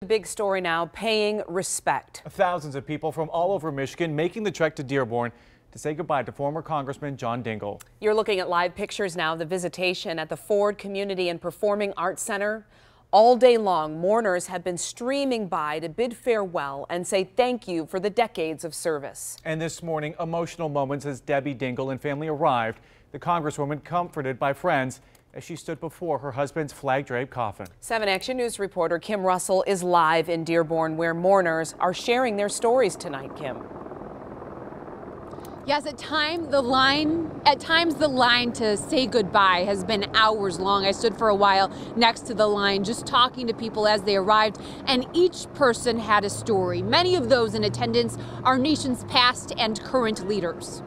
Big story now, paying respect. Thousands of people from all over Michigan making the trek to Dearborn to say goodbye to former Congressman John Dingell. You're looking at live pictures now of the visitation at the Ford Community and Performing Arts Center. All day long, mourners have been streaming by to bid farewell and say thank you for the decades of service. And this morning, emotional moments as Debbie Dingell and family arrived. The Congresswoman comforted by friends as she stood before her husband's flag-draped coffin. 7 Action News reporter Kim Russell is live in Dearborn, where mourners are sharing their stories tonight. Kim. Yes, at times the line to say goodbye has been hours long. I stood for a while next to the line just talking to people as they arrived, and each person had a story. Many of those in attendance are nation's past and current leaders.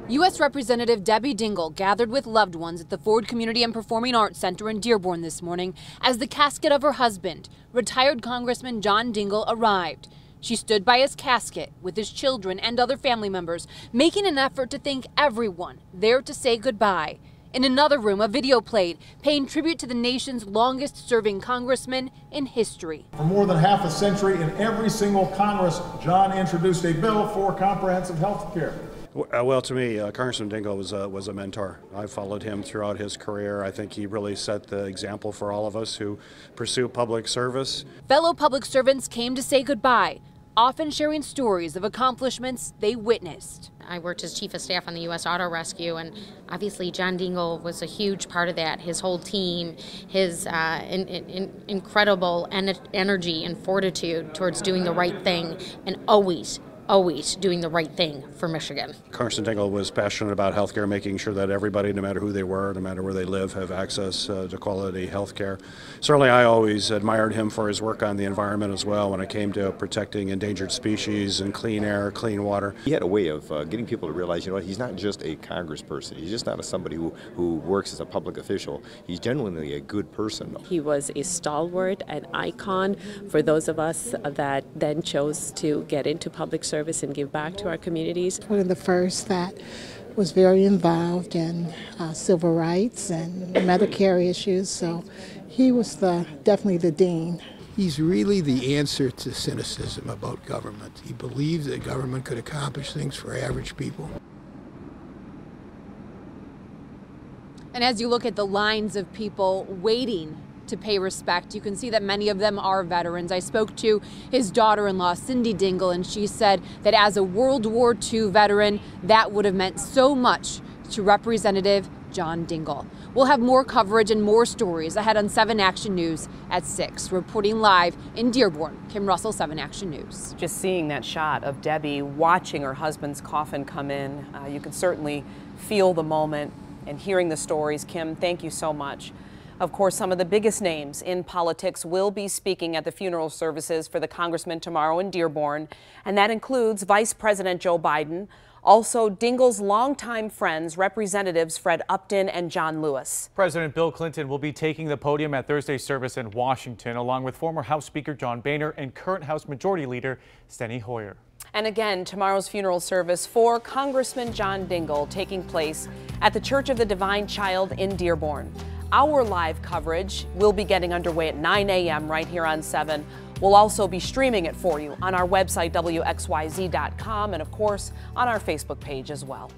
U.S. Representative Debbie Dingell gathered with loved ones at the Ford Community and Performing Arts Center in Dearborn this morning as the casket of her husband, retired Congressman John Dingell, arrived. She stood by his casket with his children and other family members, making an effort to thank everyone there to say goodbye. In another room, a video played, paying tribute to the nation's longest-serving congressman in history. For more than half a century, in every single Congress, John introduced a bill for comprehensive health care. Well, to me, Congressman Dingell was a mentor. I followed him throughout his career. I think he really set the example for all of us who pursue public service. Fellow public servants came to say goodbye, often sharing stories of accomplishments they witnessed. I worked as chief of staff on the U.S. Auto Rescue, and obviously John Dingell was a huge part of that. His whole team, his incredible energy and fortitude towards doing the right thing, and always doing the right thing for Michigan. Congressman Dingell was passionate about health care, making sure that everybody, no matter who they were, no matter where they live, have access to quality health care. Certainly, I always admired him for his work on the environment as well when it came to protecting endangered species and clean air, clean water. He had a way of getting people to realize, you know what, he's not just a congressperson. He's just not somebody who works as a public official. He's genuinely a good person. He was a stalwart, an icon for those of us that then chose to get into public service and give back to our communities. One of the first that was very involved in civil rights and Medicare issues, so he was definitely the dean. He's really the answer to cynicism about government. He believed that government could accomplish things for average people. And as you look at the lines of people waiting to pay respect, you can see that many of them are veterans. I spoke to his daughter-in-law, Cindy Dingell, and she said that as a World War II veteran, that would have meant so much to Representative John Dingell. We'll have more coverage and more stories ahead on 7 Action News at 6. Reporting live in Dearborn, Kim Russell, 7 Action News. Just seeing that shot of Debbie watching her husband's coffin come in, you can certainly feel the moment, and hearing the stories. Kim, thank you so much. Of course, some of the biggest names in politics will be speaking at the funeral services for the congressman tomorrow in Dearborn, and that includes Vice President Joe Biden, also Dingell's longtime friends, Representatives Fred Upton and John Lewis. President Bill Clinton will be taking the podium at Thursday's service in Washington, along with former House Speaker John Boehner and current House Majority Leader Steny Hoyer. And again, tomorrow's funeral service for Congressman John Dingell taking place at the Church of the Divine Child in Dearborn. Our live coverage will be getting underway at 9 a.m. right here on 7. We'll also be streaming it for you on our website, WXYZ.com, and of course on our Facebook page as well.